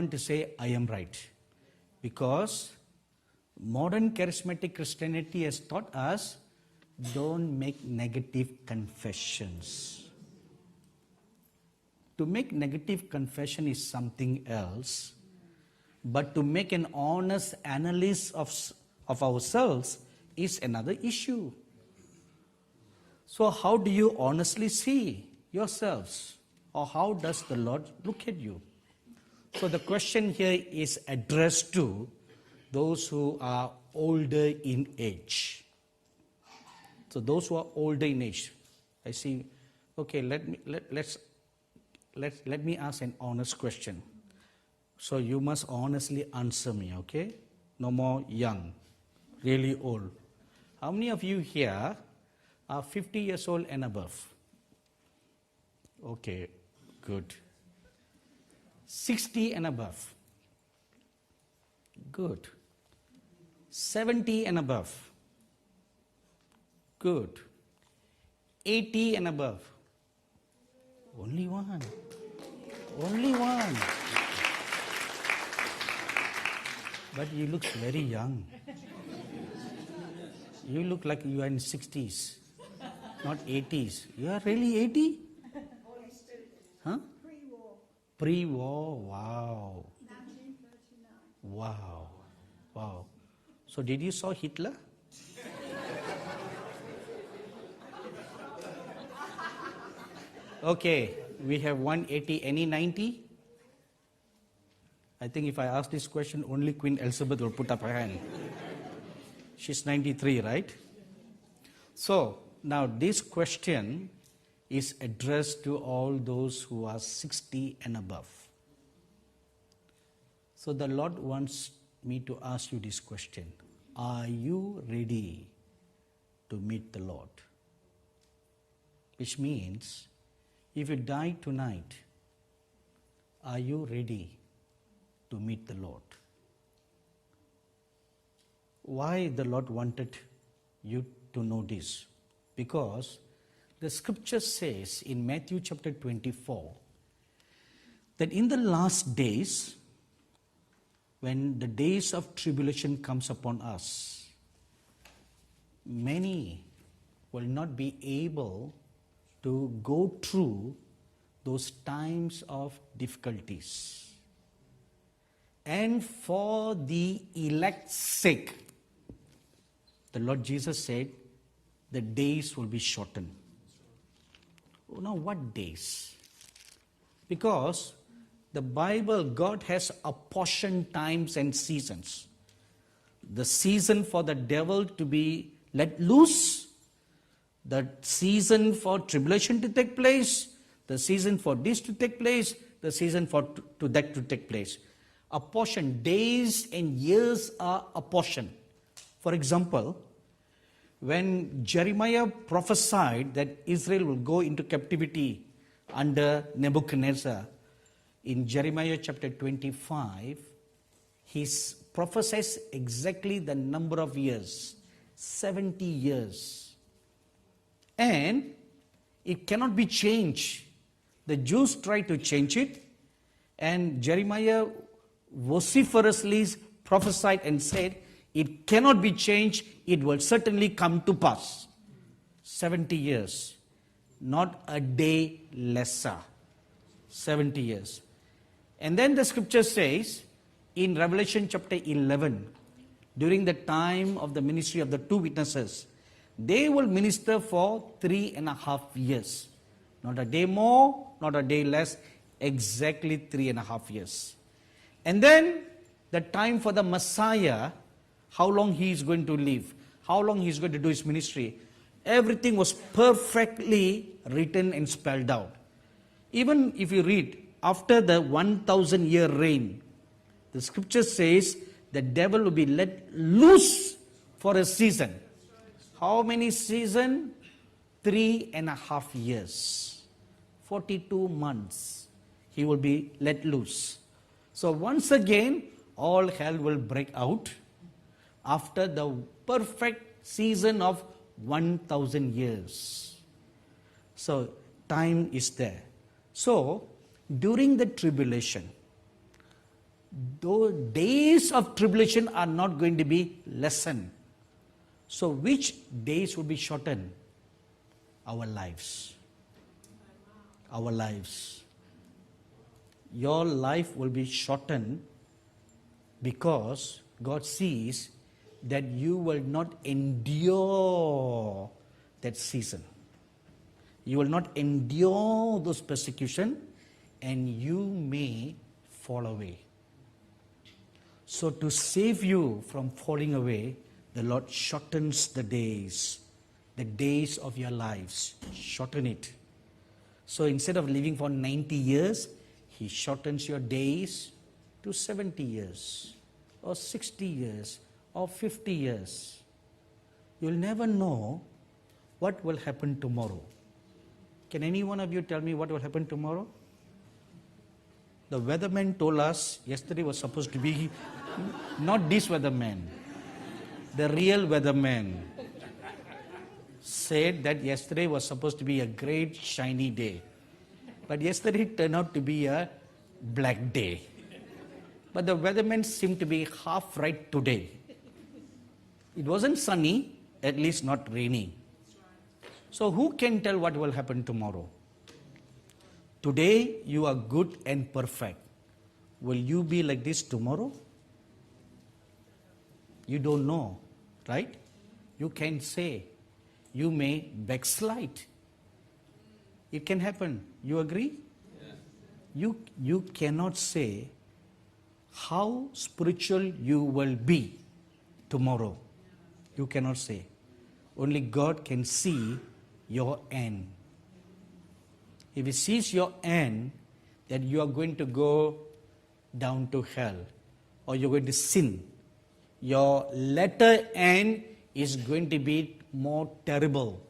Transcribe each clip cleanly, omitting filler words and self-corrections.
want to say, I am right. Because modern charismatic Christianity has taught us, don't make negative confessions. To make negative confession is something else. But to make an honest analysis of ourselves is another issue. So how do you honestly see yourselves? Or how does the Lord look at you? So the question here is addressed to those who are older in age. So those who are older in age, I see, okay, let me ask an honest question. So you must honestly answer me, okay? No more young, really old. How many of you here are 50 years old and above? Okay, good. 60 and above? Good. 70 and above? Good. 80 and above? Only one. Only one. But you look very young. You look like you are in 60s, not 80s. You are really 80? Huh? Pre-war. Pre-war, wow. 1939. Wow, wow. So did you saw Hitler? Okay, we have 180, any 90? I think if I ask this question, only Queen Elizabeth will put up her hand. She's 93, right? So, now this question is addressed to all those who are 60 and above. So the Lord wants me to ask you this question. Are you ready to meet the Lord? Which means, if you die tonight, are you ready to meet the Lord? Why the Lord wanted you to know this? Because the scripture says in Matthew chapter 24 that in the last days, when the days of tribulation comes upon us, many will not be able to go through those times of difficulties. And for the elect's sake, the Lord Jesus said, the days will be shortened. Oh, now what days? Because the Bible, God has apportioned times and seasons. The season for the devil to be let loose, the season for tribulation to take place, the season for this to take place, the season for to that to take place. Apportioned, days and years are apportioned. For example, when Jeremiah prophesied that Israel will go into captivity under Nebuchadnezzar, in Jeremiah chapter 25, he prophesies exactly the number of years, 70 years. And it cannot be changed. The Jews tried to change it, and Jeremiah vociferously prophesied and said, it cannot be changed, it will certainly come to pass. 70 years, not a day lesser. 70 years. And then the scripture says, in Revelation chapter 11, during the time of the ministry of the two witnesses, they will minister for 3.5 years. Not a day more, not a day less, exactly 3.5 years. And then the time for the Messiah, how long he is going to live, how long he is going to do his ministry, everything was perfectly written and spelled out. Even if you read, after the 1,000-year reign, the scripture says the devil will be let loose for a season. How many seasons? 3.5 years. 42 months. He will be let loose. So once again, all hell will break out after the perfect season of 1,000 years. So time is there. So during the tribulation, those days of tribulation are not going to be lessened. So which days will be shortened? Our lives. Our lives. Your life will be shortened because God sees that you will not endure that season. You will not endure those persecution, and you may fall away. So to save you from falling away, the Lord shortens the days of your lives. Shorten it. So instead of living for 90 years, He shortens your days to 70 years, or 60 years, or 50 years. You'll never know what will happen tomorrow. Can any one of you tell me what will happen tomorrow? The weatherman told us yesterday was supposed to be not this weatherman. The real weatherman said that yesterday was supposed to be a great shiny day. But yesterday turned out to be a black day. But the weatherman seemed to be half right today. It wasn't sunny, at least not rainy. So who can tell what will happen tomorrow? Today you are good and perfect. Will you be like this tomorrow? You don't know, right? You can say. You may backslide. It can happen. You agree? Yes. You cannot say how spiritual you will be tomorrow. You cannot say. Only God can see your end. If He sees your end, that you are going to go down to hell, or you're going to sin, your latter end is going to be more terrible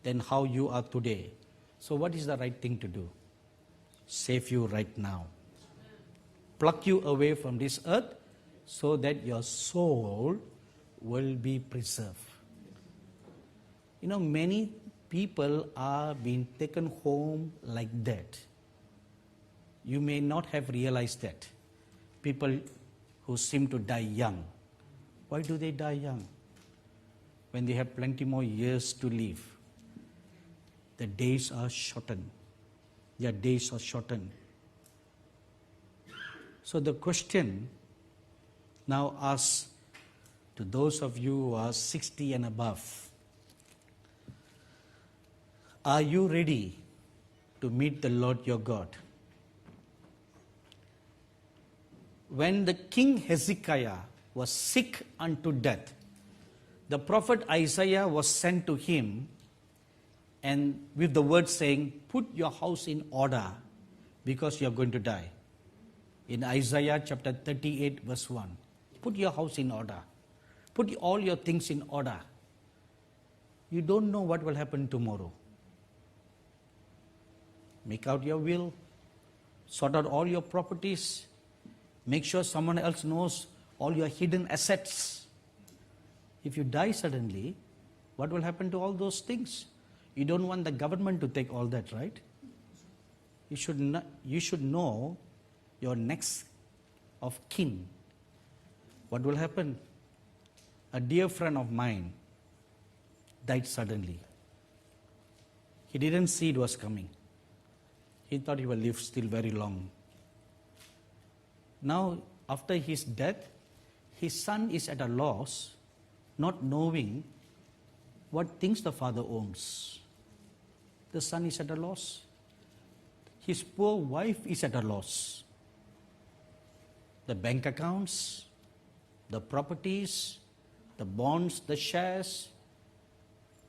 than how you are today. So what is the right thing to do? Save you right now. Pluck you away from this earth so that your soul will be preserved. You know, many people are being taken home like that. You may not have realized that. People who seem to die young. Why do they die young? When they have plenty more years to live. The days are shortened. Their days are shortened. So the question now asks to those of you who are 60 and above, are you ready to meet the Lord your God? When the king Hezekiah was sick unto death, the prophet Isaiah was sent to him, and with the word saying, put your house in order because you are going to die. In Isaiah chapter 38 verse 1, put your house in order. Put all your things in order. You don't know what will happen tomorrow. Make out your will, sort out all your properties, make sure someone else knows all your hidden assets. If you die suddenly, what will happen to all those things? You don't want the government to take all that, right? You should know your next of kin. What will happen? A dear friend of mine died suddenly. He didn't see it was coming. He thought he will live still very long. Now, after his death, his son is at a loss, not knowing what things the father owns. The son is at a loss. His poor wife is at a loss. The bank accounts, the properties, the bonds, the shares,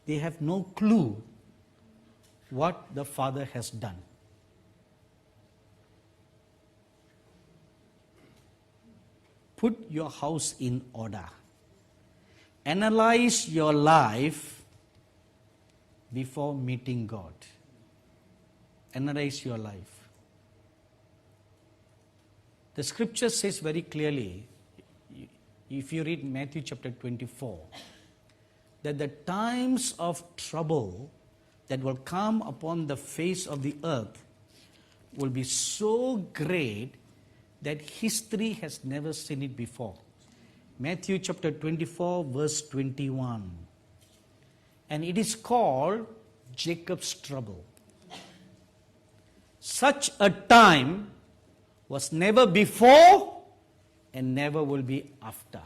they have no clue what the father has done. Put your house in order. Analyze your life before meeting God. Analyze your life. The scripture says very clearly, if you read Matthew chapter 24, that the times of trouble that will come upon the face of the earth will be so great that history has never seen it before. Matthew chapter 24, verse 21. And it is called Jacob's trouble. Such a time was never before and never will be after.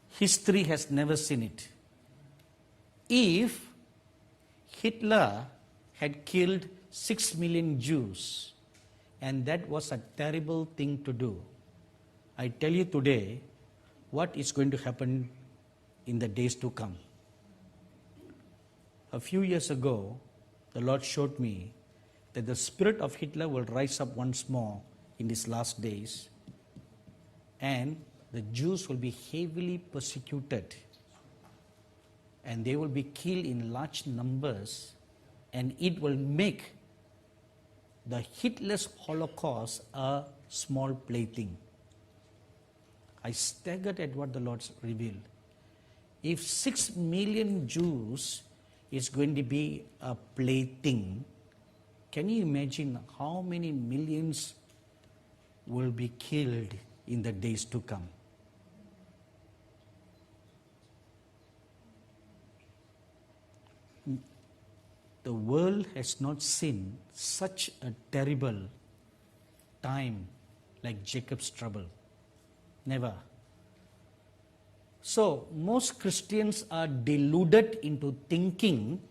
History has never seen it. If Hitler had killed 6 million Jews, and that was a terrible thing to do, I tell you today what is going to happen in the days to come. A few years ago, the Lord showed me that the spirit of Hitler will rise up once more in these last days, and the Jews will be heavily persecuted, and they will be killed in large numbers, and it will make the Hitler's Holocaust a small plaything. I staggered at what the Lord revealed. If 6 million Jews is going to be a plaything, can you imagine how many millions will be killed in the days to come? The world has not seen such a terrible time like Jacob's trouble. Never. So, most Christians are deluded into thinking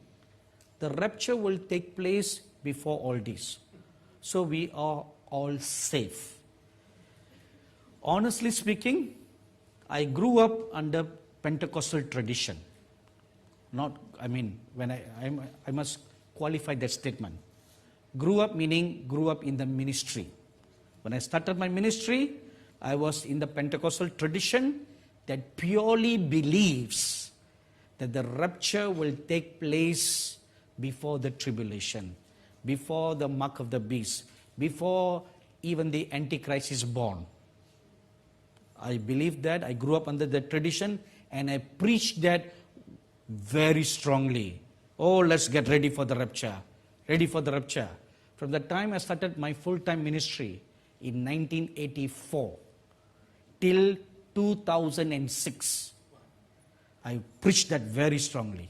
the rapture will take place before all this. So, we are all safe. Honestly speaking, I grew up under Pentecostal tradition. I must qualify that statement. Grew up meaning grew up in the ministry. When I started my ministry, I was in the Pentecostal tradition that purely believes that the rapture will take place before the tribulation, before the mark of the beast, before even the Antichrist is born. I believe that. I grew up under that tradition, and I preached that very strongly. Oh, let's get ready for the rapture. Ready for the rapture. From the time I started my full-time ministry in 1984 till 2006, I preached that very strongly.